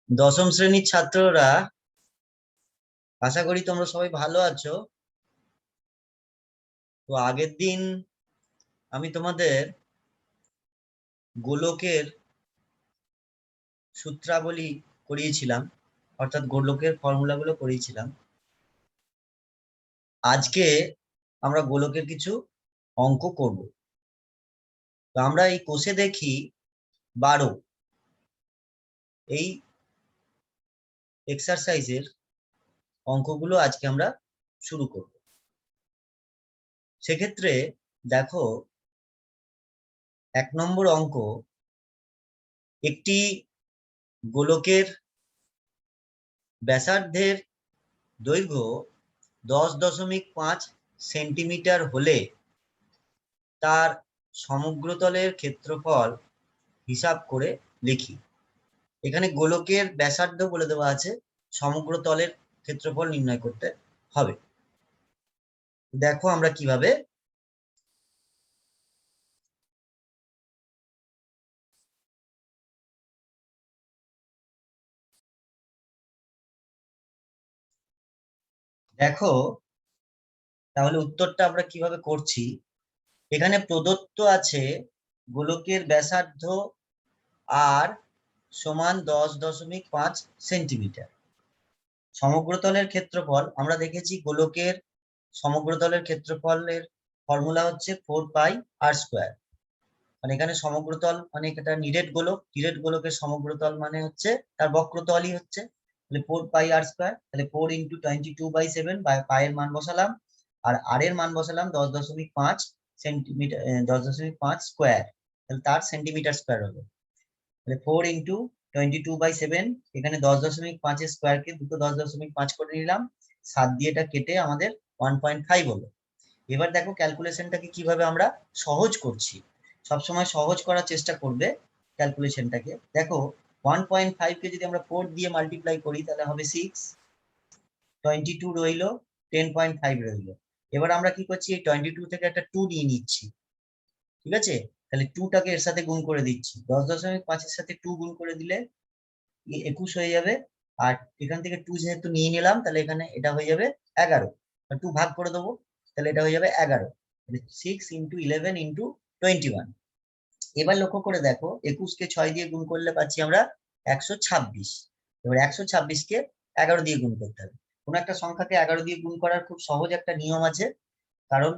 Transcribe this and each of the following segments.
দশম শ্রেণীর ছাত্ররা, আশা করি তোমরা সবাই ভালো আছো। তো আগের দিন আমি তোমাদের গোলকের সূত্রাবলী করিয়েছিলাম, অর্থাৎ গোলকের ফর্মুলাগুলো করিয়েছিলাম। আজকে আমরা গোলকের কিছু অঙ্ক করব। তো আমরা এই কোষে দেখি 12 এই এক্সারসাইজের অঙ্কগুলো আজকে আমরা শুরু করব। সেক্ষেত্রে দেখো, 1 নম্বর অঙ্ক, একটি গোলকের ব্যাসার্ধের দৈর্ঘ্য 10.5 সেন্টিমিটার হলে তার সমগ্রতলের ক্ষেত্রফল হিসাব করে লিখি। এখানে গোলকের ব্যাসার্ধ বলে দেওয়া আছে, সমগ্রতলের ক্ষেত্রফল নির্ণয় করতে হবে। দেখো আমরা কিভাবে দেখো তাহলে উত্তরটা আমরা কিভাবে করছি। এখানে প্রদত্ত আছে গোলকের ব্যাসার্ধ আর সমান 10.5 সেন্টিমিটার। সমগ্রতলের ক্ষেত্রফল আমরা দেখেছি, গোলকের সমগ্রতলের ক্ষেত্রফলের ফর্মুলা হচ্ছে 4πr²। মানে এখানে সমগ্রতল মানে এটা নিরেট গোলকের সমগ্রতল মানে হচ্ছে তার বক্রতলই হচ্ছে, তাহলে 4πr²। তাহলে 4 × 22/7 পায়ের মান বসালাম, আর আর এর মান বসালাম 10.5 সেন্টিমিটার, 10.5 স্কোয়ার, তাহলে তার সেন্টিমিটার স্কোয়ার হলো। তাহলে 4 × 22/7, এখানে 10.5 স্কোয়ারকে দুটো 10.5 করে নিলাম, 7 দিয়ে এটা কেটে আমাদের 1.5 হলো। এবার দেখো ক্যালকুলেশনটাকে কিভাবে আমরা সহজ করছি। সবসময় সহজ করার চেষ্টা করবে ক্যালকুলেশনটাকে। দেখো 1.5 কে যদি আমরা 4 দিয়ে মাল্টিপ্লাই করি তাহলে হবে 6, 22 রইলো, 10.5 রইলো। এবার আমরা কি করছি, এই 22 থেকে একটা 2 নিয়ে নিচ্ছি, ঠিক আছে? তাহলে 2টাকে এর সাথে গুণ করে দিচ্ছি, 10.5 এর সাথে 2 গুণ করে দিলে 21 হয়ে যাবে। আর এখান থেকে 2 যেহেতু নিয়ে নিলাম, তাহলে এখানে এটা হয়ে যাবে 11। 2 ভাগ করে দেবো, তাহলে এটা হয়ে যাবে 11। 6 × 11 × 21। এবার লক্ষ্য করে দেখো, 21কে 6 দিয়ে গুণ করলে পাচ্ছি আমরা 126। এবার 126কে 11 দিয়ে গুণ করতে হবে। কোন একটা সংখ্যাকে 11 দিয়ে গুণ করার খুব সহজ একটা নিয়ম আছে। কারণ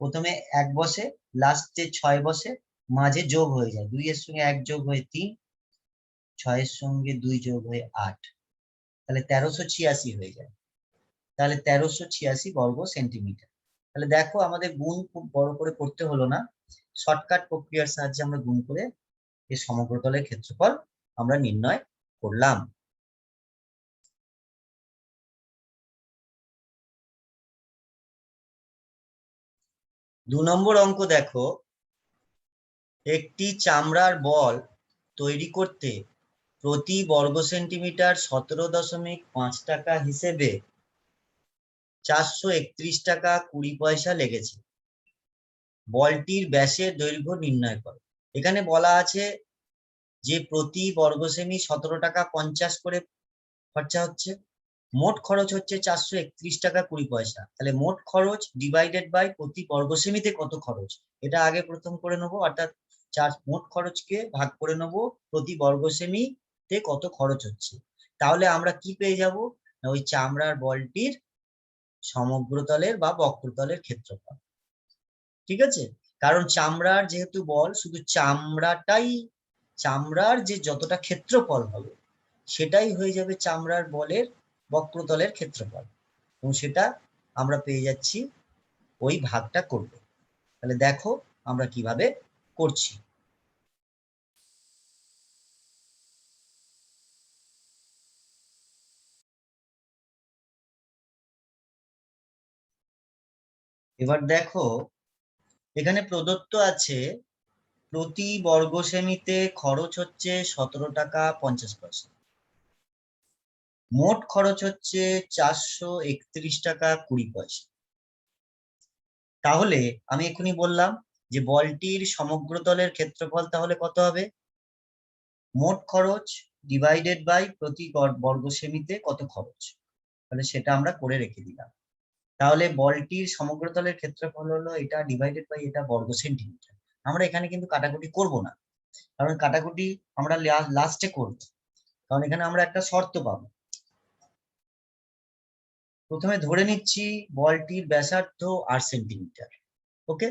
প্রথমে 1 বসে, লাস্টে 6 বসে, মাঝে যোগ হয়ে যায়, 2 এর সঙ্গে 1 যোগ হয়ে 3, 6 এর সঙ্গে 2 যোগ হয়ে 8, তাহলে 1386 হয়ে যায়। তাহলে 1386 বর্গ সেন্টিমিটার। তাহলে দেখো আমাদের গুণ খুব বড় করে করতে হলো না, শর্টকাট প্রক্রিয়ার সাহায্যে আমরা গুণ করে এই সমগ্রতলের ক্ষেত্রফল আমরা নির্ণয় করলাম। দু নম্বর অঙ্ক দেখো, একটি চামড়ার বল তৈরি করতে প্রতি বর্গ সেন্টিমিটার 17.5 টাকা হিসেবে 431 টাকা 20 পয়সা লেগেছে। বলটির ব্যাসের দৈর্ঘ্য নির্ণয় করো। এখানে বলা আছে যে প্রতি বর্গ সেমি 17 টাকা 50 করে খরচা হচ্ছে, মোট খরচ হচ্ছে 431 টাকা 20 পয়সা। তাহলে মোট খরচ ডিভাইডেড বাই প্রতি বর্গ সেমিতে কত খরচ, এটা আগে প্রথম করে নেবো। অর্থাৎ মোট খরচকে ভাগ করে নেবো প্রতি বর্গ সেমিতে কত খরচ হচ্ছে। তাহলে আমরা কি পেয়ে যাব, ওই চামড়ার বলটির সমগ্রতলের বা বক্রতলের ক্ষেত্রফল। ঠিক আছে? কারণ চামড়ার যেহেতু বল, শুধু চামড়ার যে যতটা ক্ষেত্রফল হবে সেটাই হয়ে যাবে চামড়ার বলের বক্রতলের ক্ষেত্রফল, এবং সেটা আমরা পেয়ে যাচ্ছি ওই ভাগটা করবে। তাহলে দেখো আমরা কিভাবে করছি। এবার দেখো এখানে প্রদত্ত আছে প্রতি বর্গ সেমিতে খরচ হচ্ছে 17 টাকা 50 পয়সা, মোট খরচ হচ্ছে 431 টাকা 20 পয়সা। তাহলে আমি এক্ষুনি বললাম যে বলটির সমগ্রতলের ক্ষেত্রফল তাহলে কত হবে, মোট খরচ ডিভাইডেড বাই প্রতি বর্গ সেমিতে কত খরচ, তাহলে সেটা আমরা করে রেখে দিলাম। তাহলে বলটির সমগ্রতলের ক্ষেত্রফল হলো এটা ডিভাইডেড বাই এটা বর্গ সেন্টিমিটার। আমরা এখানে কিন্তু কাটাকুটি করব না, কারণ কাটাকুটি আমরা লাস্টে করব, কারণ এখানে আমরা একটা শর্ত পাবো। প্রথমে ধরে নিচ্ছি বলটির ব্যাসার্ধ 8 সেন্টিমিটার। ওকে,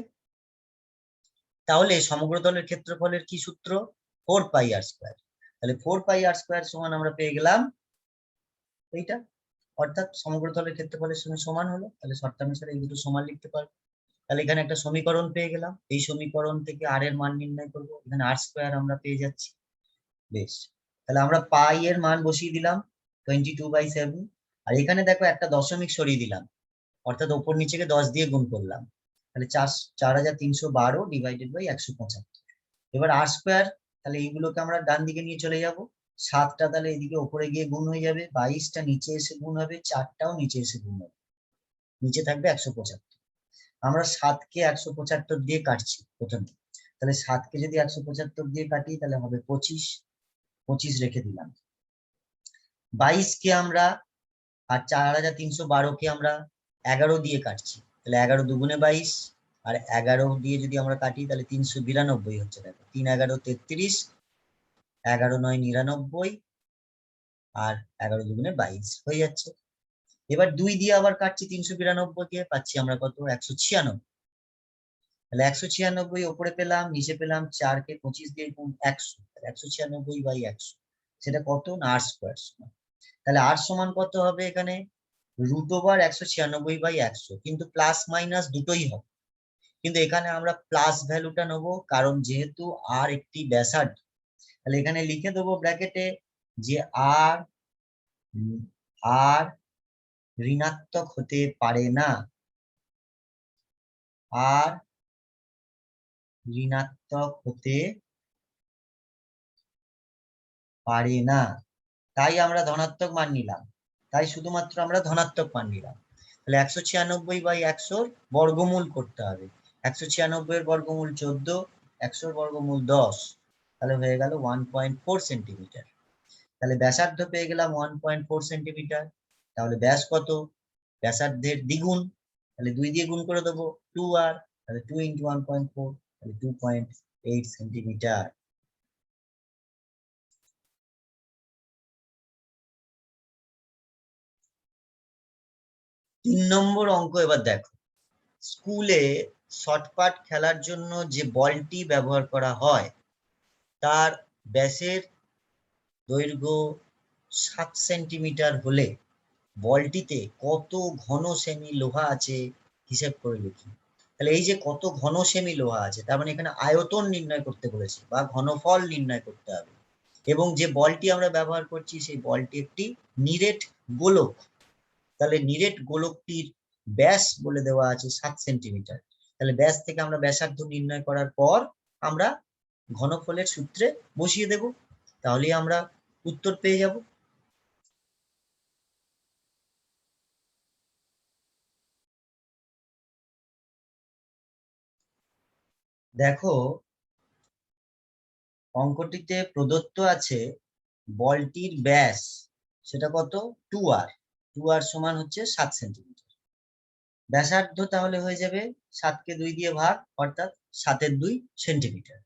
তাহলে সমগ্রতলের ক্ষেত্রফলের কি সূত্র? 4 পাই আর স্কয়ার। তাহলে 4 পাই আর স্কয়ার সমান আমরা পেয়ে গেলাম এইটা, অর্থাৎ সমগ্রতলের ক্ষেত্রফলের সঙ্গে সমান হলো। তাহলে শর্তানুসারে এই দুটো সমান লিখতে পারবো। তাহলে এখানে একটা সমীকরণ পেয়ে গেলাম, এই সমীকরণ থেকে আর এর মান নির্ণয় করব। এখানে আর স্কয়ার আমরা পেয়ে যাচ্ছি। বেশ, তাহলে আমরা পাই এর মান বসিয়ে দিলাম 22/7, আর এখানে দেখো একটা দশমিক সরিয়ে দিলাম, অর্থাৎ ওপর নিচেকে 10 দিয়ে গুণ করলাম। তাহলে 4312 ডিভাইডেড বাই 175। এবার আর স্কয়ার, তাহলে এইগুলোকে আমরা ডান দিকে নিয়ে চলে যাব। 7টা তাহলে এদিকে উপরে গিয়ে গুণ হয়ে যাবে, 22টা নিচে এসে গুণ হবে, 4টাও নিচে এসে গুণ হবে, নিচে থাকবে 175। আমরা 7কে 175 দিয়ে কাটছি প্রথমে। তাহলে 7কে যদি 175 দিয়ে কাটি তাহলে হবে 25, 25 রেখে দিলাম। 22কে আমরা আর 4312কে আমরা 11 দিয়ে কাটছি, তাহলে 11 দুগুণে 22, আর 11 দিয়ে যদি আমরা কাটি তাহলে 392 হচ্ছে। দেখো 3 11 33, 11 9 99, আর 11 দুগুণে 22 হয়ে যাচ্ছে। এবার 2 দিয়ে আবার কাটছি 392কে, পাচ্ছি আমরা কত? 196। তাহলে 196 ওপরে পেলাম, নিচে পেলাম 4কে 25 দিয়ে গুণ 100, 196/100 সেটা কত না আর স্কয়ার সমান। তাহলে আর সমান কত হবে এখানে? √196/100, কিন্তু প্লাস মাইনাস দুটোই হবে, কিন্তু এখানে আমরা প্লাস ভ্যালুটা নেবো, কারণ যেহেতু আর একটি ব্যাসার্ধ। তাহলে এখানে লিখে দেবো ব্র্যাকেটে যে আর আর ঋণাত্মক হতে পারে না, আর ঋণাত্মক হতে পারে না, তাই আমরা ধনাত্মক মান নিলাম, তাই শুধুমাত্র আমরা ধনাত্মক মান নিলাম। তাহলে 196/100 বর্গমূল করতে হবে। 196 এর বর্গমূল 14, 100 এর বর্গমূল 10, তাহলে হয়ে গেল 1.4 সেন্টিমিটার। তাহলে ব্যাসার্ধ পেয়ে গেলাম 1.4 সেন্টিমিটার। তাহলে ব্যাস কত? ব্যাসার্ধের দ্বিগুণ, তাহলে 2 দিয়ে গুণ করে দেবো 2r, তাহলে 2 × 1.4, তাহলে 2.8 সেন্টিমিটার। তিন নম্বর অঙ্ক এবার দেখো। স্কুলে শর্টপাট খেলার জন্য যে বলটি ব্যবহার করা হয় তার ব্যাসের দৈর্ঘ্য 7 সেন্টিমিটার হলে বলটিতে কত ঘন সেমি লোহা আছে হিসেব করে লিখি। তাহলে এই যে কত ঘন সেমি লোহা আছে, তার মানে এখানে আয়তন নির্ণয় করতে বলেছে বা ঘনফল নির্ণয় করতে হবে। এবং যে বলটি আমরা ব্যবহার করছি সেই বলটি একটি নিরেট গোলক। তাহলে নিরেট গোলকটির ব্যাস বলে দেওয়া আছে 7 সেন্টিমিটার। তাহলে ব্যাস থেকে আমরা ব্যাসার্ধ নির্ণয় করার পর আমরা ঘনফলের সূত্রে বসিয়ে দেব, তাহলেই আমরা উত্তর পেয়ে যাব। দেখো অঙ্কটিতে প্রদত্ত আছে বলটির ব্যাস, সেটা কত? 2r, 2r সমান হচ্ছে 7 সেন্টিমিটার। ব্যাসার্ধ তাহলে হয়ে যাবে 7কে 2 দিয়ে ভাগ, অর্থাৎ 7/2 সেন্টিমিটার।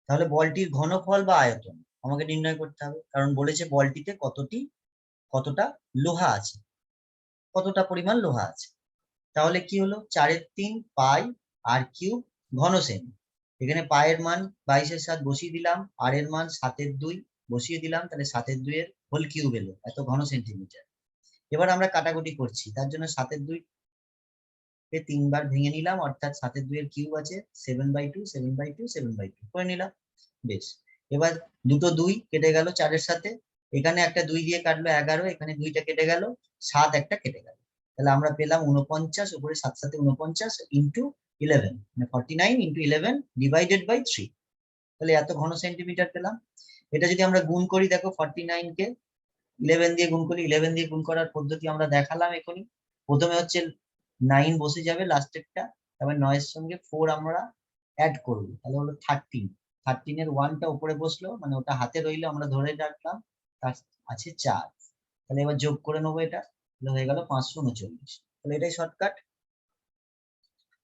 তাহলে বলটির ঘনফল বা আয়তন আমাকে নির্ণয় করতে হবে, কারণ বলেছে বলটিতে কতটা লোহা আছে, কতটা পরিমাণ লোহা আছে। তাহলে কি হলো? 4/3 পাই আর কিউব ঘন সেমি। এখানে পায়ের মান 22/7 বসিয়ে দিলাম, আর এর মান 7/2 বসিয়ে দিলাম, তাহলে 7/2 এর হোল কিউব এলো এত ঘন সেন্টিমিটার। এবার আমরা কাটাকুটি করছি, তার জন্য 7/2 কে 3 বার ভেঙে নিলাম, অর্থাৎ 7/2 এর কিউব আছে 7/2, 7/2, 7/2 করে নিলাম। বেশ, এবার দুটো 2 কেটে গেল 4-এর সাথে, এখানে একটা 2 দিয়ে কাটলো 11, এখানে 2টা কেটে গেল, 7 একটা কেটে গেল, তাহলে আমরা পেলাম 49, উপরে 7 7 49 ইন্টু 11, মানে 49 ইন্টু 11 ডিভাইডেড বাই 3। তাহলে এত ঘন সেন্টিমিটার পেলাম। এটা যদি আমরা গুণ করি, দেখো 49 কে 11 দিয়ে গুণ করি, 11 দিয়ে গুণ করার পদ্ধতি আমরা দেখালাম এখনই। প্রথমে হচ্ছে 9 বসে যাবে লাস্টেরটা, তারপর 9 এর সঙ্গে 4 আমরা অ্যাড করবো, তাহলে হলো 13, 13 এর 1টা উপরে বসলো, মানে ওটা হাতে রইলো, আমরা ধরে রাখলাম, তার আছে 4। তাহলে এবার যোগ করে নেবো, এটা তাহলে হয়ে গেল 539। তাহলে এটাই শর্টকাট।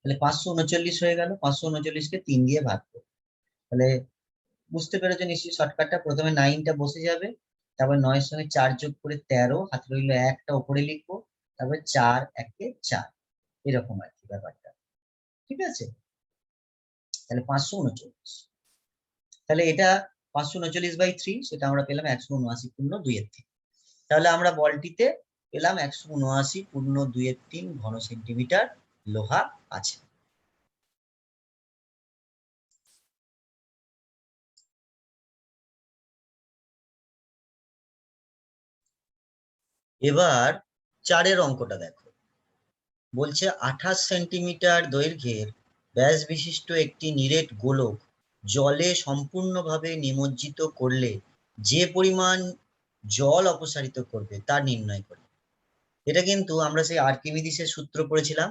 তাহলে 539 হয়ে গেল, 539কে 3 দিয়ে ভাগ করবো। তাহলে বুঝতে পেরেছো নিশ্চয়ই শর্টকাটটা। প্রথমে 9টা বসে যাবে, তারপর 9 এর সঙ্গে 4 যোগ করে 13, হাতে রইলো 1টা উপরে লিখবো, তারপর 4 1 4, এরকম আর কি ব্যাপারটা। ঠিক আছে, তাহলে 539। তাহলে এটা 539/3, সেটা আমরা পেলাম 179/2 তাহলে আমরা বলটিতে পেলাম 179/2 ঘন সেন্টিমিটার লোহা আছে। এবার 4-এর অঙ্কটা দেখো। বলছে 28 সেন্টিমিটার দৈর্ঘ্যের ব্যাস বিশিষ্ট একটি নিরেট গোলক জলে সম্পূর্ণভাবে নিমজ্জিত করলে যে পরিমাণ জল অপসারিত করবে তা নির্ণয় করে। এটা কিন্তু আমরা সেই আর্কিমিডিসের সূত্র পড়েছিলাম,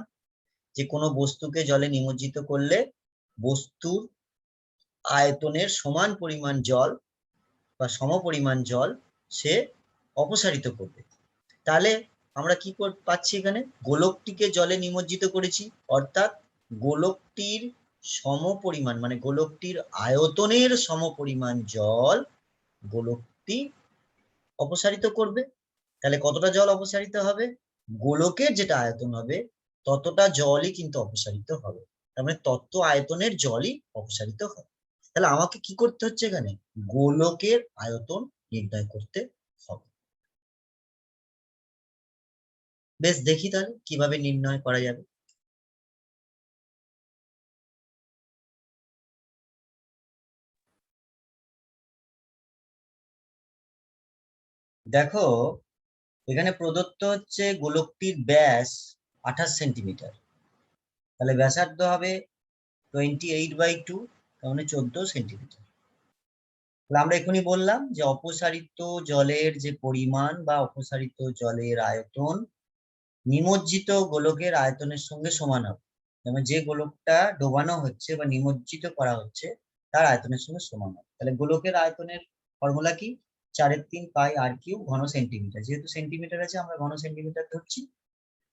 যে কোনো বস্তুকে জলে নিমজ্জিত করলে বস্তুর আয়তনের সমান পরিমাণ জল বা সমপরিমাণ জল সে অপসারিত করবে। তাহলে আমরা কি পাচ্ছি, এখানে গোলকটিকে জলে নিমজ্জিত করেছি, অর্থাৎ গোলকটির সমপরিমাণ মানে গোলকটির আয়তনের সমপরিমাণ জল গোলকটি অপসারিত করবে। তাহলে কতটা জল অপসারিত হবে? গোলকের যেটা আয়তন হবে ততটা জলই কিন্তু অপসারিত হবে, তার মানে তত আয়তনের জলই অপসারিত হবে। তাহলে আমাকে কি করতে হচ্ছে, এখানে গোলকের আয়তন নির্ণয় করতে হবে। বেশ, দেখি তাহলে কিভাবে নির্ণয় করা যাবে। দেখো, এখানে প্রদত্ত হচ্ছে গোলকটির ব্যাস 28 সেন্টিমিটার, তাহলে ব্যাসার্ধ হবে 28/2, তার মানে 14 সেন্টিমিটার। তাহলে আমরা এখনই বললাম যে অপসারিত জলের যে পরিমাণ বা অপসারিত জলের আয়তন নিমজ্জিত গোলকের আয়তনের সঙ্গে সমান হবে। যেমন যে গোলকটা ডোবানো হচ্ছে বা নিমজ্জিত করা হচ্ছে তার আয়তনের সঙ্গে সমান হবে। তাহলে গোলকের আয়তনের ফর্মুলা কি? 4/3 পাই r³ ঘন সেন্টিমিটার। যেহেতু সেন্টিমিটার আছে আমরা ঘন সেন্টিমিটার ধরছি,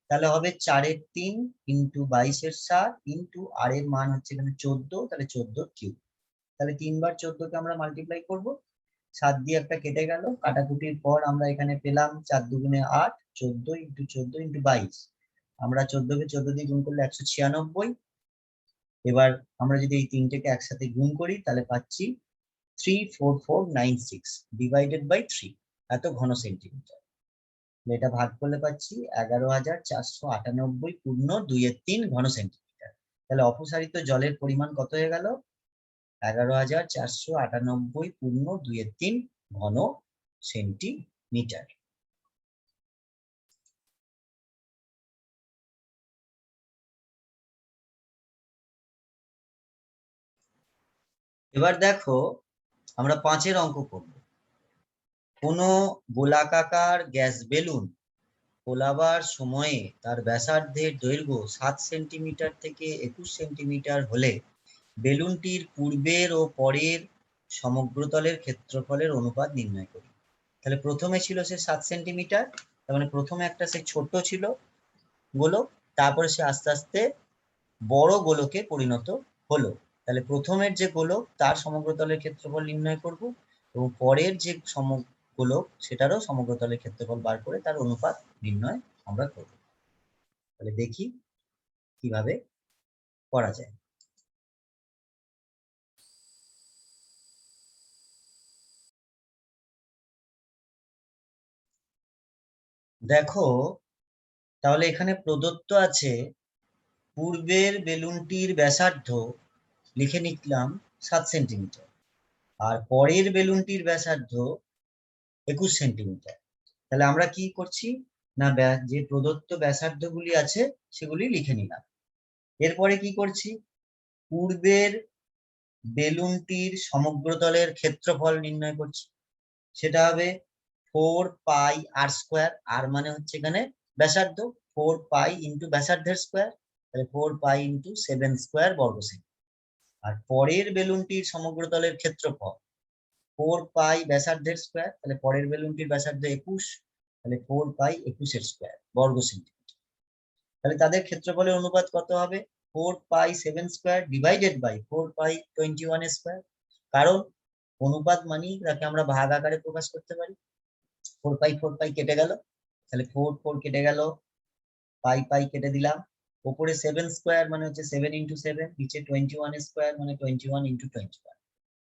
তাহলে হবে 4/3 ইন্টু 22/7 ইন্টু আর এর মান হচ্ছে এখানে 14, তাহলে 14³ তাহলে 3 বার 14কে আমরা মাল্টিপ্লাই করব, 7 দিয়ে একটা কেটে গেল, কাটাকুটির পর আমরা এখানে পেলাম 4 দুগুণে 8, 14 ইন্টু 14 ইন্টু 22, আমরা 14কে 14 দিয়ে গুণ করলে 196। এবার আমরা যদি এই তিনটেকে একসাথে গুণ করি তাহলে পাচ্ছি 34496 ডিভাইডেড বাই 3, এত ঘন সেন্টিমিটার। এটা ভাগ করলে পাচ্ছি 11,498 পূর্ণ 2/3 ঘন সেন্টিমিটার। তাহলে অপসারিত জলের পরিমাণ কত হয়ে গেল? 11,498 পূর্ণ 2/3 ঘন সেন্টিমিটার। এবার দেখো, আমরা 5-এর অঙ্ক করব। কোনো গোলাকার গ্যাস বেলুন ফোলাবার সময়ে তার ব্যাসার্ধের দৈর্ঘ্য 7 সেন্টিমিটার থেকে 21 সেন্টিমিটার হলে বেলুনটির পূর্বের ও পরের সমগ্রতলের ক্ষেত্রফলের অনুপাত নির্ণয় করি। তাহলে প্রথমে ছিল সে 7 সেন্টিমিটার, তার মানে প্রথমে একটা সে ছোট ছিল গোলক, তারপরে সে আস্তে আস্তে বড় গোলকে পরিণত হলো। তাহলে প্রথমের যে গোলক তার সমগ্রতলের ক্ষেত্রফল নির্ণয় করব, এবং পরের যে গোলক সেটারও সমগ্রতলের ক্ষেত্রফল বার করে তার অনুপাত নির্ণয় আমরা করব। তাহলে দেখি কিভাবে করা যায়। দেখো, তাহলে এখানে প্রদত্ত আছে পূর্বের বেলুনটির ব্যাসার্ধ লিখে নিলাম 7 সেন্টিমিটার, আর পরের বেলুনটির ব্যাসার্ধ 21 সেন্টিমিটার। তাহলে আমরা কি করছি না, যে প্রদত্ত ব্যাসার্ধগুলি আছে সেগুলি লিখে নিলাম। এরপরে কি করছি, পূর্বের বেলুনটির সমগ্রতলের ক্ষেত্রফল নির্ণয় করছি। সেটা হবে 4πr², আর মানে হচ্ছে এখানে ব্যাসার্ধ, 4π ইন্টু ব্যাসার্ধের স্কোয়ার, তাহলে 4π ইন্টু 7² বর্গ সেমি। আর পরের বেলুনটির সমগ্রতলের ক্ষেত্রফল 4 পাই ব্যাসার্ধের স্কোয়ার, তাহলে পরের বেলুনটির ব্যাসার্ধ 21, তাহলে 4 পাই 21 স্কোয়ার বর্গ সেন্টিমিটার। তাহলে তাদের ক্ষেত্রফলের অনুপাত কত হবে? 4 pi 7 square divided by 4 pi 21 square. কারণ অনুপাত মানেই তাকে আমরা ভাগ আকারে প্রকাশ করতে পারি। 4 পাই কেটে গেল, তাহলে 4 কেটে গেল, পাই পাই কেটে দিলাম, উপরে 7 স্কোয়ার মানে হচ্ছে 7 ইন্টু 7, নিচে 21 স্কোয়ার মানে 21 ইন্টু 21।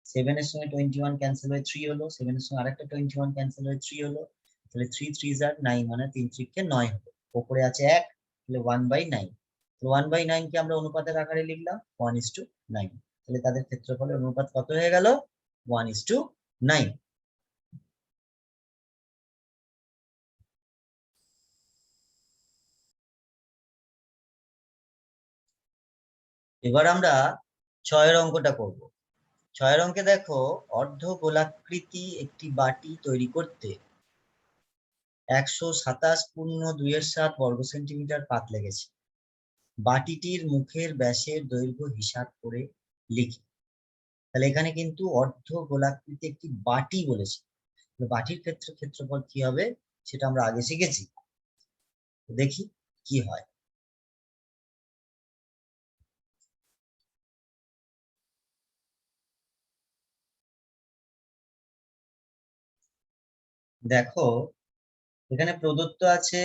7 এর সঙ্গে 21 ক্যান্সেল হয়ে 3 হলো, 7 এর সঙ্গে আরেকটা 21 ক্যান্সেল হয়ে 3 হলো, তাহলে 3 3 আর 9 মানে 3 3 কে 9 হলো, উপরে আছে 1, তাহলে 1/9। 1/9 কে আমরা অনুপাতের আকারে লিখলাম 1:9, তাহলে তাদের ক্ষেত্রফলের অনুপাত কত হয়ে গেল? 1:9। এবার আমরা 6 এর অঙ্কটা করব। 6 অঙ্কে দেখো, অর্ধ গোলাকৃতি একটি বাটি তৈরি করতে 127.27 বর্গ সেন্টিমিটার পাত লেগেছে। বাটিটির মুখের ব্যাসের দৈর্ঘ্য হিসাব করে লিখি। তাহলে এখানে কিন্তু অর্ধ গোলাকৃতি একটি বাটি বলেছে, বাটির ক্ষেত্রফল কি হবে সেটা আমরা আগে শিখেছি, দেখি কি হয়। দেখো এখানে প্রদত্ত আছে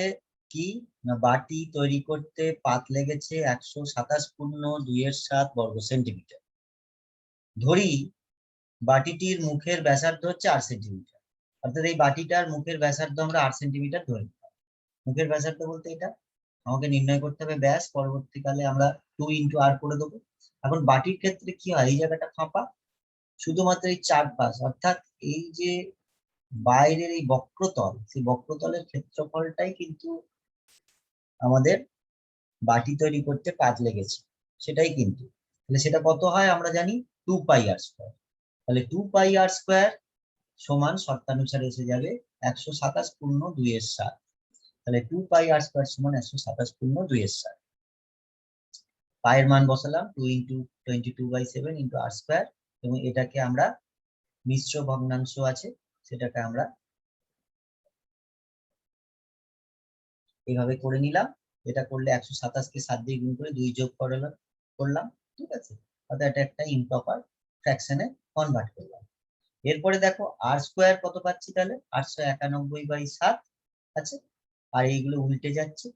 কি না, বাটি তৈরি করতে পাত লেগেছে 127.27 বর্গ সেন্টিমিটার। ধরি বাটিটির মুখের ব্যাসার্ধ হচ্ছে 8 সেন্টিমিটার, অর্থাৎ এই বাটিটার মুখের ব্যাসার্ধ আমরা 8 সেন্টিমিটার ধরে নিলাম। মুখের ব্যাসার্ধ বলতে এটা আমাকে নির্ণয় করতে হবে ব্যাস, পরবর্তীকালে আমরা 2 × r করে দেবো। এখন বাটির ক্ষেত্রে কি হয়, এই জায়গাটা ফাঁপা, শুধুমাত্র এই চারপাশ, অর্থাৎ এই যে বাইরের এই বক্রতল, সেই বক্রতলের ক্ষেত্রফলটাই কিন্তু আমাদের বাটি তৈরি করতে পাত লেগেছে, সেটাই কিন্তু। তাহলে সেটা কত হয় আমরা জানি, 2πr²। তাহলে 2πr² সমান শর্তানুসারে এসে যাবে 127.27। তাহলে 2πr² সমান 127.27। পায়ের মান বসালাম 2 × 22/7 × r², এবং এটাকে আমরা মিশ্র ভগ্নাংশ আছে সেটাকে আমরা এইভাবে করে নিলাম। এটা করলে 127 কে 7 দিয়ে গুণ করে 2 যোগ করলাম, ঠিক আছে। অর্থাৎ এটা একটা ইমপ্রপার ফ্র্যাকশনে কনভার্ট করলাম। এরপরে দেখো r² কত পাচ্ছি, তাহলে 891/7 আছে, আর এইগুলো উল্টে যাচ্ছে।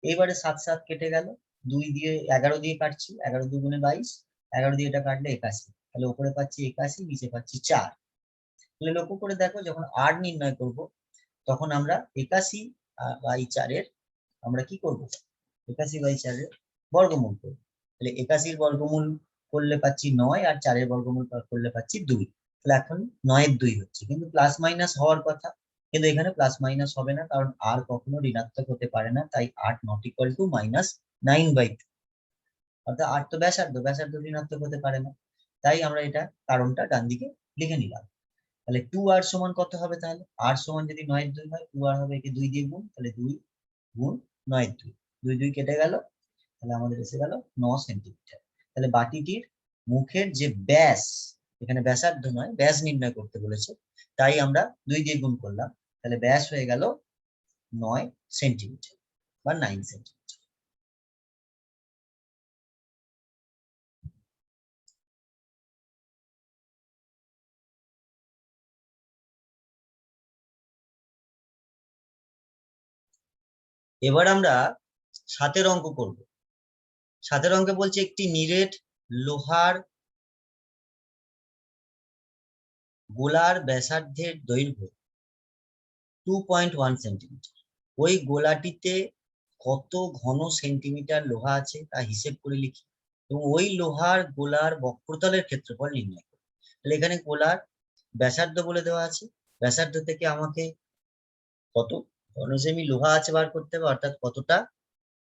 এইবারে 7 7 কেটে গেল, 2 দিয়ে 11 দিয়ে কাটছি, 11 2 × 22, 11 দিয়ে এটা কাটলে 81, তাহলে উপরে পাচ্ছি 81, নিচে পাচ্ছি 4। তাহলে লক্ষ্য করে দেখো, যখন r নির্ণয় করব তখন আমরা 81/4 এর আমরা কি করব, 81/4 এর বর্গমূল করব। তাহলে 81 বর্গমূল করলে পাচ্ছি 9, আর 4 বর্গমূল করলে পাচ্ছি 2। তাহলে এখন 9 2 হচ্ছে, কিন্তু প্লাস মাইনাস হওয়ার কথা, কিন্তু এখানে প্লাস মাইনাস হবে না, কারণ আর কখনো ঋণাত্মক হতে পারে না, তাই 8 ≠ -9/2। অর্থাৎ 8 তো ব্যাসার্ধ ঋণাত্মক হতে পারে না, তাই আমরা এটা কারণটা ডান দিকে লিখে নিলাম। তাহলে 2r সমান কত হবে, তাহলে r সমান যদি 9 2 হয়, 2r হবে একে 2 দিয়ে গুণ, তাহলে 2 গুণ 9 2, 2 2 কেটে গেল, তাহলে আমাদের এসে গেল 9 সেন্টিমিটার। তাহলে বাটিটির মুখের যে ব্যাস, এখানে ব্যাসার্ধ নয় ব্যাস নির্ণয় করতে বলেছে, তাই আমরা 2 দিয়ে গুণ করলাম, তাহলে ব্যাস হয়ে গেল 9 সেন্টিমিটার বা 9 সেন্টিমিটার। এবার আমরা 7 অঙ্ক করব। 7 অঙ্কে বলছে একটি নিরেট লোহার গোলার ব্যাসার্ধের দৈর্ঘ্য 2.1 সেন্টিমিটার। ওই গোলাটিতে কত ঘন সেন্টিমিটার লোহা আছে তা হিসেব করে লিখি, এবং ওই লোহার গোলার বক্রতলের ক্ষেত্রফল নির্ণয় করি। তাহলে এখানে গোলার ব্যাসার্ধ বলে দেওয়া আছে, ব্যাসার্ধ থেকে আমাকে কত ঘন সেমি লোহা আছে বার করতে হবে, অর্থাৎ কতটা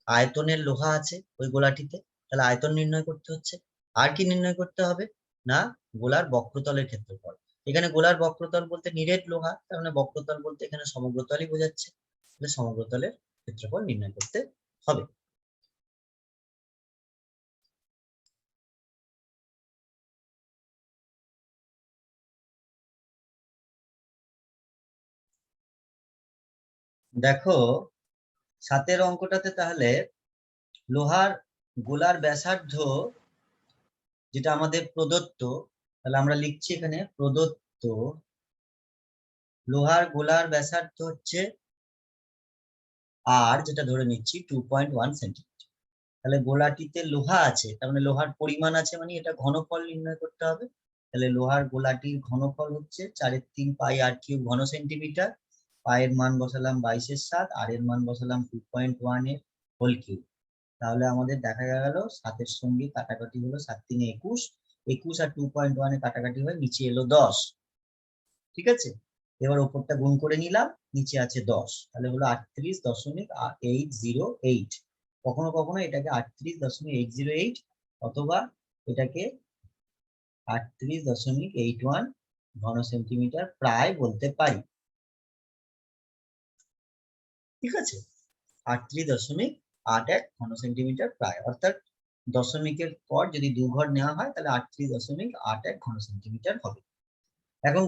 আয়তনের লোহা আছে ওই গোলাটিতে, তাহলে আয়তন নির্ণয় করতে হচ্ছে। আর কি নির্ণয় করতে হবে না, গোলার বক্রতলের ক্ষেত্রফল। এখানে গোলার বক্রতল বলতে নিরেট লোহা, তার মানে বক্রতল বলতে এখানে সমগ্রতলই বোঝাচ্ছে, তাহলে সমগ্রতলের ক্ষেত্রফল নির্ণয় করতে হবে। দেখো 7 অঙ্কটাতে তাহলে লোহার গোলার ব্যাসার্ধ যেটা আমাদের প্রদত্ত, তাহলে আমরা লিখছি এখানে প্রদত্ত লোহার গোলার ব্যাসার্ধ হচ্ছে আর, যেটা ধরে নিচ্ছি 2.1 সেন্টিমিটার। তাহলে গোলাটিতে লোহা আছে, তার মানে লোহার পরিমাণ আছে, মানে এটা ঘনফল নির্ণয় করতে হবে। তাহলে লোহার গোলাটির ঘনফল হচ্ছে 4/3 পাই আর কিউব ঘন সেন্টিমিটার। পায়ের মান বসালাম 22/7, আর এর মান বসালাম 2.1 এর হোল কিউব। তাহলে আমাদের দেখা গেল 7-এর সঙ্গে কাটাকাটি হলো, 7×3 = 21, 21 আর 2.1 এ কাটাকাটি হয়, নিচে এলো 10। ঠিক আছে, এবার ওপরটা গুণ করে নিলাম, নিচে আছে 10, তাহলে হলো 38.808। কখনো কখনো এটাকে 38.808 অথবা এটাকে 38.81 ঘন সেন্টিমিটার প্রায় বলতে পারি। ঠিক আছে, 38.81 ঘন সেন্টিমিটার প্রায়, অর্থাৎ দশমিকের পর যদি 2 ঘর নেওয়া হয় তাহলে 38.81 ঘন সেন্টিমিটার হবে। এখন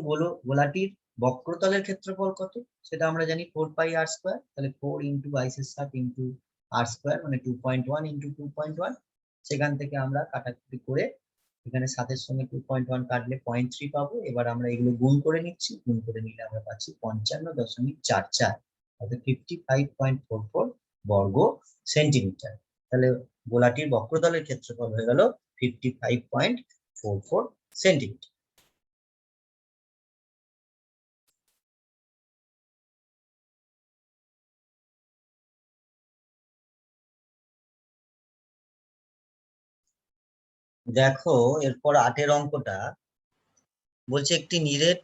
গোলাটির বক্রতলের ক্ষেত্রফল কত সেটা আমরা জানি 4πr², তাহলে 4 × 22/7 × r² মানে 2.1 × 2.1। সেখান থেকে আমরা কাটাকুটি করে এখানে 7-এর সঙ্গে 2.1 কাটলে 0.3 পাবো। এবার আমরা এগুলো গুণ করে নিচ্ছি, গুণ করে নিলে আমরা পাচ্ছি 55.44, অর্থাৎ 55.44 বর্গ সেন্টিমিটার। তাহলে গোলাটির বক্রতলের ক্ষেত্রফল হয়ে গেল 55.44 সেন্টিমিটার। দেখো এরপর 8-এর অঙ্কটা বলছে একটি নিরেট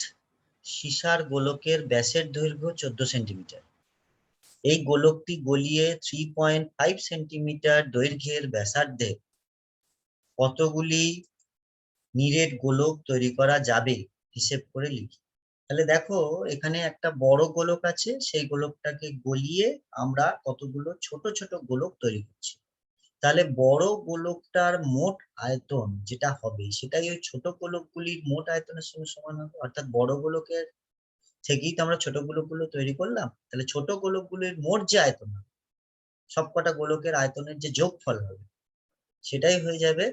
সীসার গোলকের ব্যাসের দৈর্ঘ্য 14 সেন্টিমিটার। এই গোলকটি গলিয়ে 3.5 সেন্টিমিটার দৈর্ঘ্যের ব্যাসার্ধে কতগুলি নিরেট গোলক তৈরি করা যাবে হিসেব করে লিখি। তাহলে দেখো এখানে একটা বড় গোলক আছে, সেই গোলকটাকে গলিয়ে আমরা কতগুলো ছোট ছোট গোলক তৈরি করছি। তাহলে বড় গোলকটার মোট আয়তন যেটা হবে সেটাই ওই ছোট গোলকগুলির মোট আয়তনের সঙ্গে সমান হবে, অর্থাৎ বড় গোলকের থেকেই তো আমরা ছোট গোলকগুলো তৈরি করলাম। তাহলে ছোট গোলকগুলির মোট যে আয়তন হবে, সবকটা গোলকের আয়তনের যে যোগফল হবে সেটাই হয়ে যাবে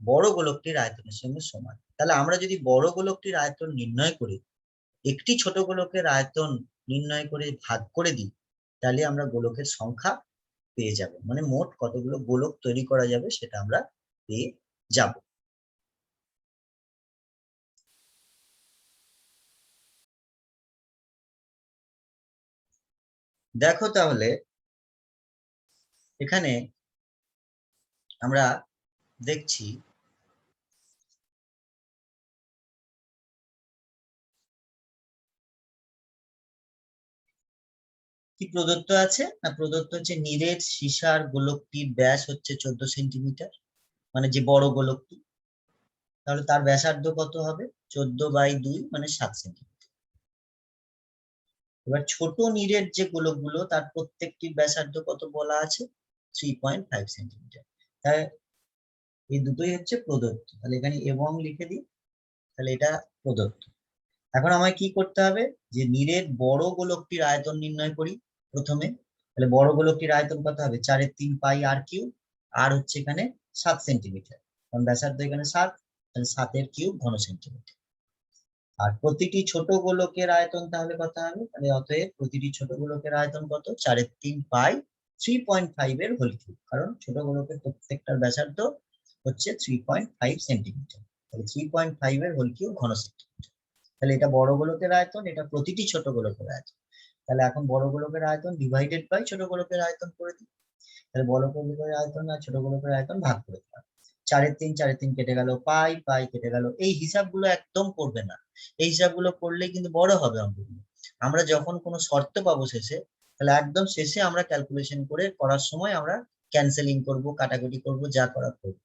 বড় গোলকটির আয়তনের সঙ্গে সমান। তাহলে আমরা যদি বড় গোলকটির আয়তন নির্ণয় করি, একটি ছোট গোলকের আয়তন নির্ণয় করে ভাগ করে দিই, তাহলে আমরা গোলকের সংখ্যা পেয়ে যাব, মানে মোট কতগুলো গোলক তৈরি করা যাবে সেটা আমরা পেয়ে যাব। দেখো তাহলে এখানে আমরা দেখছি কি প্রদত্ত আছে না, প্রদত্ত হচ্ছে নিরেট সীসার গোলকটির ব্যাস হচ্ছে 14 সেন্টিমিটার, মানে যে বড় গোলকটি, তাহলে তার ব্যাসার্ধ কত হবে 14/2 মানে 7 সেন্টিমিটার। এবার ছোট নিরেট যে গোলকগুলো তার প্রত্যেকটির ব্যাসার্ধ কত বলা আছে 3.5 সেন্টিমিটার। তাই এই দুটোই হচ্ছে প্রদত্ত, তাহলে এখানে এবং লিখে দিই, তাহলে এটা প্রদত্ত। এখন আমায় কি করতে হবে, যে নিরেট বড় গোলকটির আয়তন নির্ণয় করি প্রথমে। তাহলে বড় গোলকটির আয়তন কত হবে 4/3 পাই আর কিউব, আর হচ্ছে এখানে 7 সেন্টিমিটার, কারণ ব্যাসার্ধ এখানে 7, তাহলে 7-এর কিউব ঘন সেন্টিমিটার। আর প্রতিটি ছোট গোলকের আয়তন তাহলে কত হবে, তাহলে অতএব প্রতিটি ছোট গোলকের আয়তন কত 4/3 পাই 3.5 এর হোল কিউব, কারণ ছোট গোলকের প্রত্যেকটার ব্যাসার্ধ হচ্ছে 3.5 সেন্টিমিটার, তাহলে 3.5 এর হোল কিউব ঘন সেন্টিমিটার। তাহলে এটা বড় গোলকের আয়তন, এটা প্রতিটি ছোট গোলকের আয়তন। তাহলে এখন বড় গোলকের আয়তন ডিভাইডেড বাই ছোট গোলকের আয়তন করে দিই। তাহলে বড় গোলকের আয়তন আর ছোট গোলকের আয়তন ভাগ করে দিলাম, 4/3 কেটে গেল, পাই পাই কেটে গেল। এই হিসাবগুলো একদম করবে না, এই হিসাবগুলো করলে কিন্তু বড় হবে অঙ্কগুলো। আমরা যখন কোনো শর্ত পাবো শেষে, তাহলে একদম শেষে আমরা ক্যালকুলেশন করে করার সময় আমরা ক্যান্সেলিং করব, কাটাকুটি করব, যা করার করব।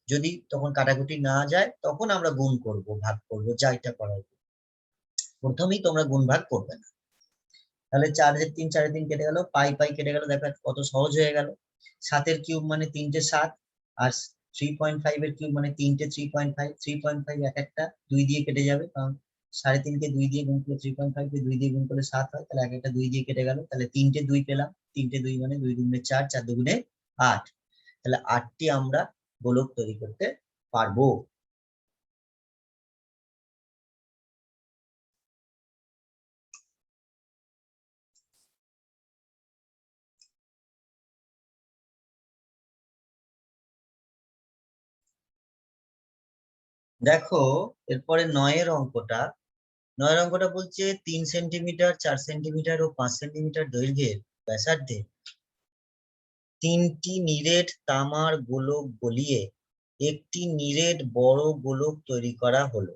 যদি তখন কাটাকুটি না যায় তখন আমরা গুণ করব, ভাগ করব, যা এটা করার। প্রথমেই তোমরা গুণ ভাগ করবে না। তাহলে 4/3 কেটে গেল, পাই পাই কেটে গেল, দেখো কত সহজ হয়ে গেল। 7-এর কিউব মানে 3টে 7, আর 3.5 এর কিউব মানে 3টে 3.5, 3.5 এক একটা 2 দিয়ে কেটে যাবে, কারণ 3.5 কে 2 দিয়ে গুণ করলে 3.5 কে 2 দিয়ে গুণ করলে 7 হয়, তাহলে এক একটা 2 দিয়ে কেটে গেল, তাহলে 3টে 2 পেলাম। 3টে 2 মানে 2 দুগুণে 4, 4 দুগুণে 8, তাহলে 8টি আমরা গোলক তৈরি করতে পারবো। দেখো এরপরে 9 অঙ্কটা। 9 অঙ্কটা বলছে 3 সেন্টিমিটার, 4 সেন্টিমিটার ও 5 সেন্টিমিটার দৈর্ঘ্যের ব্যাসার্ধে 3টি নিরেট তামার গোলক গলিয়ে একটি নিরেট বড় গোলক তৈরি করা হলো।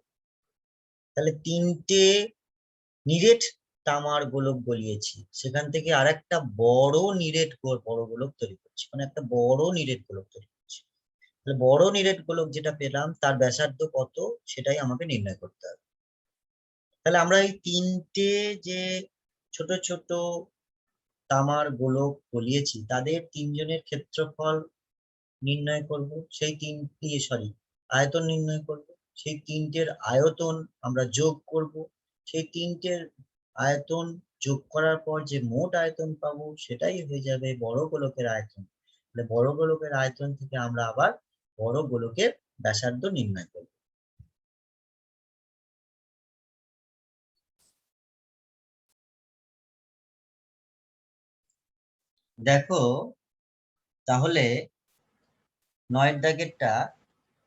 তাহলে 3টে নিরেট তামার গোলক গলিয়েছি, সেখান থেকে আরেকটা বড় নিরেট বড় গোলক তৈরি করছি, মানে একটা বড় নিরেট গোলক তৈরি করছি। তাহলে বড় নিরেট গোলক যেটা পেলাম তার ব্যাসার্ধ কত সেটাই আমাকে নির্ণয় করতে হবে। তাহলে আমরা এই 3টে যে ছোট ছোট তামার গোলক গলিয়েছি তাদের 3জনের ক্ষেত্রফল নির্ণয় করব, সেই আয়তন নির্ণয় করব, সেই 3টের আয়তন আমরা যোগ করব, সেই 3টের আয়তন যোগ করার পর যে মোট আয়তন পাবো সেটাই হয়ে যাবে বড় গোলকের আয়তন। তাহলে বড় গোলকের আয়তন থেকে আমরা আবার বড় গোলকের ব্যাসার্ধ নির্ণয় করব। দেখো তাহলে 9 দাগেরটা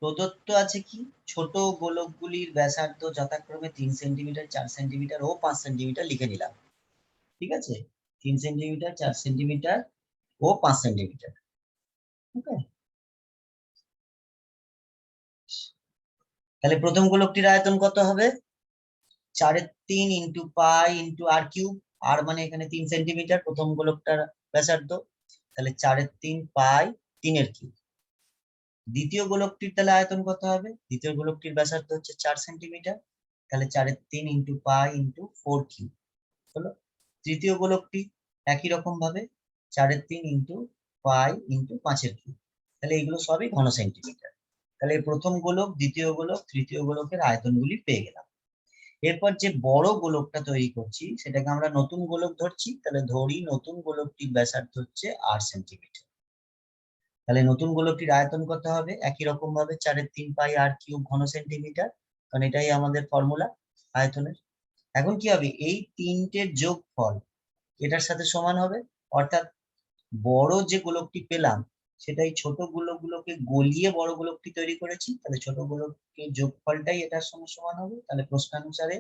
প্রদত্ত আছে কি, ছোট গোলকগুলির ব্যাসার্ধ যথাক্রমে 3 সেন্টিমিটার, 4 সেন্টিমিটার ও 5 সেন্টিমিটার লিখে নিলাম। ঠিক আছে, 3 সেন্টিমিটার, 4 সেন্টিমিটার ও 5 সেন্টিমিটার। ওকে, তাহলে প্রথম গোলকটির আয়তন কত হবে? 4/3 ইন্টু পাই ইন্টু আর কিউব। আর মানে এখানে 3 সেন্টিমিটার প্রথম গোলকটার ব্যাসার্ধ, তাহলে 4/3 পাই 3 কিউব। দ্বিতীয় গোলকটির তাহলে আয়তন কত হবে? দ্বিতীয় গোলকটির ব্যাসার্ধ হচ্ছে 4 সেন্টিমিটার, তাহলে 4/3 ইন্টু পাই ইন্টু 4 কিউব হলো। তৃতীয় গোলকটি একই রকম ভাবে 4/3 ইন্টু পাই ইন্টু 5 কিউব, তাহলে এগুলো সবই ঘন সেন্টিমিটার। তাহলে প্রথম গোলক, দ্বিতীয় গোলক, তৃতীয় গোলকের আয়তনগুলি পেয়ে গেলাম। এরপর যে বড় গোলকটা তৈরি করছি সেটাকে আমরা নতুন গোলক ধরছি, তাহলে ধরি নতুন গোলকটির ব্যাসার্ধ হচ্ছে 8 সেন্টিমিটার। তাহলে নতুন গোলকটির আয়তন কত হবে? একই রকম ভাবে 4/3 পাই আর কিউব ঘন সেন্টিমিটার, কারণ এটাই আমাদের ফর্মুলা আয়তনের। এখন কি হবে? এই 3টের যোগফল এটার সাথে সমান হবে, অর্থাৎ বড় যে গোলকটি পেলাম সেটাই ছোট গোলকগুলোকে গলিয়ে বড় গোলকটি তৈরি করেছি, তাহলে ছোট গোলকের যোগফলটাই এটার সঙ্গে সমান হবে। তাহলে প্রশ্নানুসারে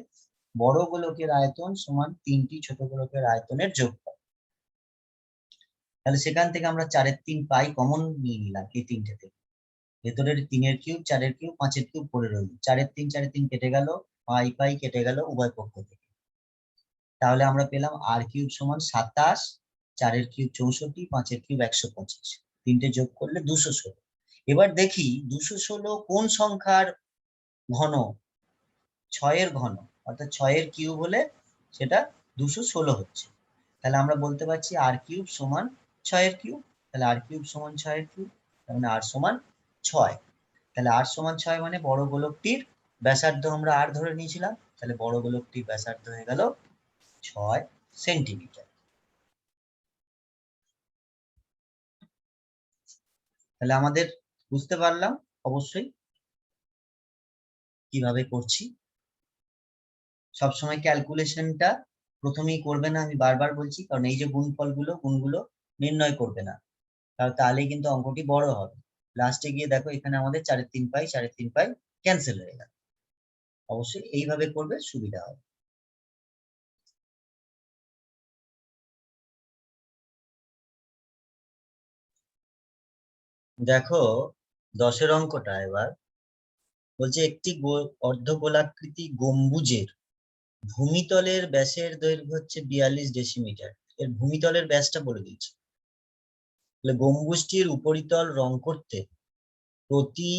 বড় গোলকের আয়তন সমান 3টি ছোট গোলকের আয়তনের যোগফল। তাহলে সেখান থেকে আমরা 4/3 পাই কমন নিয়ে নিলাম এই 3টে থেকে, ভেতরের 3 কিউব, 4 কিউব, 5 কিউব পড়ে রইল, 4/3 4/3 কেটে গেল, পাই পাই কেটে গেল উভয় পক্ষ থেকে। তাহলে আমরা পেলাম আর কিউব সমান 27, 4 কিউব 64, 5 কিউব 125, 3টে যোগ করলে 216। এবার দেখি 216 কোন সংখ্যার ঘন? 6 ঘন, অর্থাৎ 6 কিউব হলে সেটা 216 হচ্ছে। তাহলে আমরা বলতে পারছি আর কিউব সমান 6 কিউব, তাহলে আর কিউব সমান 6 কিউব, মানে আর সমান 6। তাহলে আর সমান 6 মানে বড় গোলকটির ব্যাসার্ধ আমরা আর ধরে নিয়েছিলাম, তাহলে বড় গোলকটির ব্যাসার্ধ হয়ে গেল 6 সেন্টিমিটার। তাহলে আমাদের বুঝতে পারলাম অবশ্যই কিভাবে করছি। সবসময় ক্যালকুলেশনটা প্রথমেই করবে না, আমি বারবার বলছি, কারণ এই যে গুণগুলো নির্ণয় করবে না, কারণ তাহলেই কিন্তু অঙ্কটি বড় হবে। লাস্টে গিয়ে দেখো এখানে আমাদের 4/3 পাই 4/3 পাই ক্যান্সেল হয়ে গেল। অবশ্যই এইভাবে করবে, সুবিধা হবে। দেখো 10 অঙ্কটা এবার বলছে একটি অর্ধগোলাকৃতি গম্বুজের ভূমিতলের ব্যাসের দৈর্ঘ্য হচ্ছে 42 ডেসিমিটার। এর ভূমিতলের ব্যাসটা বলে দিচ্ছি। তাহলে গম্বুজটির উপরিতল রং করতে প্রতি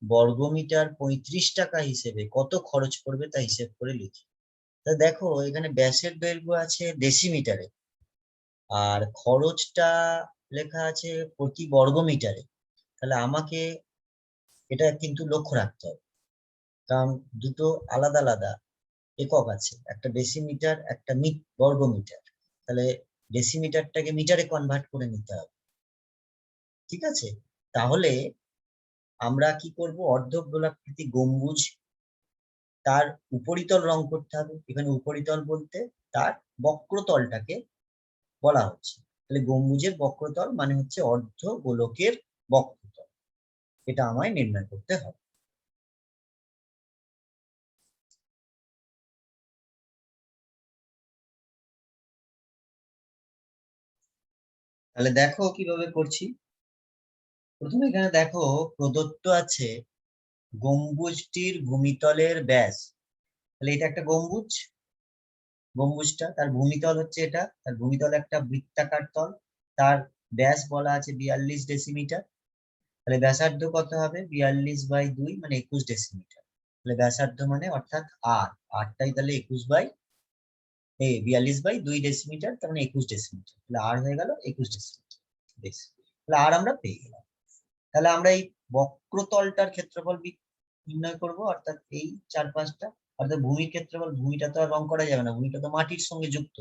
বর্গমিটার 35 টাকা হিসেবে কত খরচ পড়বে তা হিসেব করে লিখি। তা দেখো এখানে ব্যাসের দৈর্ঘ্য আছে ডেসিমিটারে, আর খরচটা লেখা আছে প্রতি বর্গমিটারে। তাহলে আমাকে এটা কিন্তু লক্ষ্য রাখতে হবে, কারণ দুটো আলাদা আলাদা একক আছে, একটা ডেসিমিটার, একটা বর্গমিটার। তাহলে ডেসিমিটারটাকে মিটারে কনভার্ট করে নিতে হবে, ঠিক আছে? তাহলে আমরা কি করব, অর্ধক গোলাকৃতি গম্বুজ, তার উপরিতল রং করতে হবে। এখানে উপরিতল বলতে তার বক্রতলটাকে বলা হচ্ছে। তাহলে গম্বুজের বক্রতল মানে হচ্ছে অর্ধ গোলকের বক্রতল, এটা আমায় নির্ণয় করতে হবে। তাহলে দেখো কিভাবে করছি। প্রথমে এখানে দেখো প্রদত্ত আছে গম্বুজটির ভূমিতলের ব্যাস। তাহলে এটা একটা গম্বুজ, গম্বুজটা তার ভূমিতল হচ্ছে এটা, তার ভূমিতল একটা বৃত্তাকার তল, তার ব্যাস বলা আছে 42 ডেসিমিটার। তাহলে ব্যাসার্ধ কত হবে, 42/2 মানে 21 ডেসিমিটার। তাহলে ব্যাসার্ধ মানে অর্থাৎ আরটাই তাহলে 42/2 ডেসিমিটার, তার মানে 21 ডেসিমিটার। তাহলে আর হয়ে গেল 21 ডেসিমিটার। বেশ, তাহলে আর আমরা পেয়ে গেলাম। তাহলে আমরা এই বক্রতলটার ক্ষেত্রফল নির্ণয় করব, অর্থাৎ এই চারপাশটা, অর্থাৎ ভূমির ক্ষেত্রফল। ভূমিটা তো আর রং করা যাবে না, ভূমিটা তো মাটির সঙ্গে যুক্ত।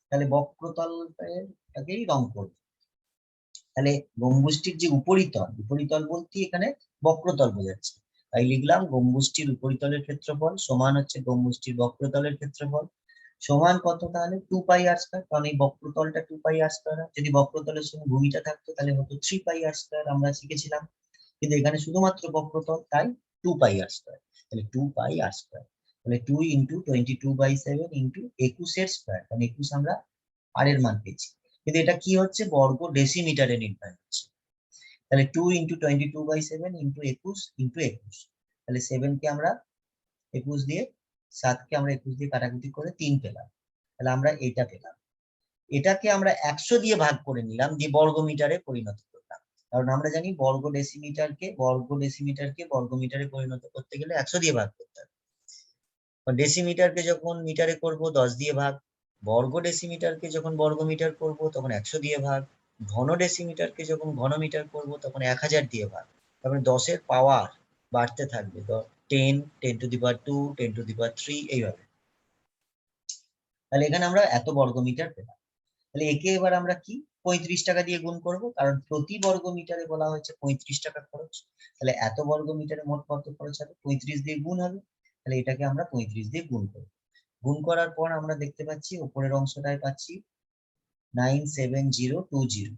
তাহলে বক্রতলটাকেই রং করব। তাহলে গম্বুজটির যে উপরিতল, উপরিতল বলতে এখানে বক্রতল বোঝাচ্ছে, তাই লিখলাম গম্বুজটির উপরিতলের ক্ষেত্রফল সমান হচ্ছে গম্বুজটির বক্রতলের ক্ষেত্রফল, সমান কত, তাহলে 2πr²। কারণ এই বক্রতলটা 2πr², যদি বক্রতলের সঙ্গে ভূমিটা থাকতো তাহলে হতো 3πr², আমরা শিখেছিলাম। কিন্তু এখানে শুধুমাত্র বক্রতল, তাই 2πr²। তাহলে 2πr², তাহলে 2 × 22/7 × 21 মানে 21 আমরা আর এর মান পেয়েছি। কিন্তু এটা কি হচ্ছে, বর্গ ডেসিমিটারে নির্ণয় হচ্ছে। তাহলে 2 × 22/7 × 21 × 21, তাহলে 7 কে আমরা 21 দিয়ে, 7 কে আমরা 21 দিয়ে কাটাকুটি করে 3 পেলাম। তাহলে আমরা এটা পেলাম। এটাকে আমরা 100 দিয়ে ভাগ করে নিলাম, দিয়ে বর্গমিটারে পরিণত করলাম। কারণ আমরা জানি বর্গমিটারকে বর্গমিটারে পরিণত করতে গেলে 100 দিয়ে ভাগ করতে হবে। ডেসিমিটারকে যখন মিটারে করব 10 দিয়ে ভাগ, বর্গ ডেসিমিটারকে যখন বর্গমিটার করব তখন 100 দিয়ে ভাগ, ঘন ডেসিমিটারকে যখন ঘনমিটার করব তখন 1000 দিয়ে ভাগ। তারপরে 10-এর পাওয়ার বাড়তে থাকবে, 10, 10⁻², 10⁻³ এইভাবে। তাহলে এখানে আমরা এত বর্গমিটার পেলাম। তাহলে একে এবার আমরা কি 35 টাকা দিয়ে গুণ করব, কারণ প্রতি বর্গমিটারে বলা হয়েছে 35 টাকা খরচ। তাহলে এত বর্গমিটারে মোট কত খরচ হবে, 35 দিয়ে গুণ হবে। তাহলে এটাকে আমরা 35 দিয়ে গুণ করব। গুণ করার পর আমরা দেখতে পাচ্ছি উপরের অংশটায় পাচ্ছি 97020,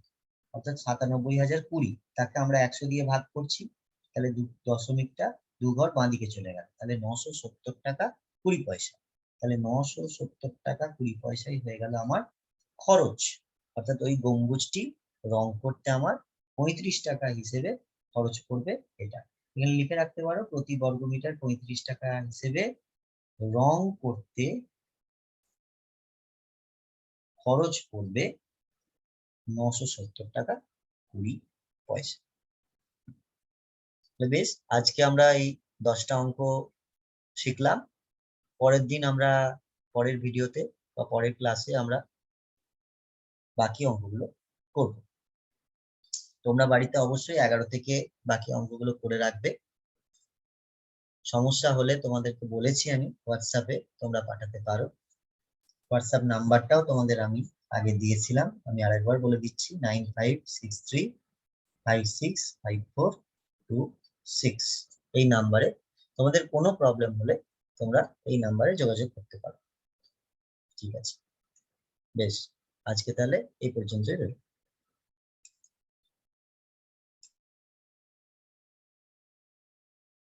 অর্থাৎ 97,020। তাকে আমরা 100 দিয়ে ভাগ করছি, তাহলে দশমিকটা 2 ঘর বাঁ দিকে চলে গেল। তাহলে 970 টাকা 20 পয়সা। তাহলে 970 টাকা 20 পয়সাই হয়ে গেল আমার খরচ, অর্থাৎ ওই গম্বুজটি রং করতে আমার 35 টাকা হিসেবে খরচ পড়বে। এটা এখানে লিখে রাখতে পারো, প্রতি বর্গমিটার 35 টাকা হিসেবে রং করতে খরচ পড়বে 970 টাকা 20 পয়সা। বেশ, আজকে আমরা এই 10টা অঙ্ক শিখলাম। পরের দিন আমরা পরের ভিডিওতে বা পরের ক্লাসে আমরা বাকি অঙ্কগুলো করব। তোমরা বাড়িতে অবশ্যই 11 থেকে বাকি অঙ্কগুলো করে রাখবে। সমস্যা হলে তোমাদেরকে বলেছি আমি, হোয়াটসঅ্যাপে তোমরা পাঠাতে পারো। হোয়াটসঅ্যাপ নাম্বারটাও তোমাদের আমি আগে দিয়েছিলাম, আমি আরেকবার বলে দিচ্ছি, 9563565426। এই নাম্বারে তোমাদের কোনো প্রবলেম হলে তোমরা এই নাম্বারে যোগাযোগ করতে পারো। ঠিক আছে, বেশ, আজকে তাহলে এই পর্যন্তই রইল।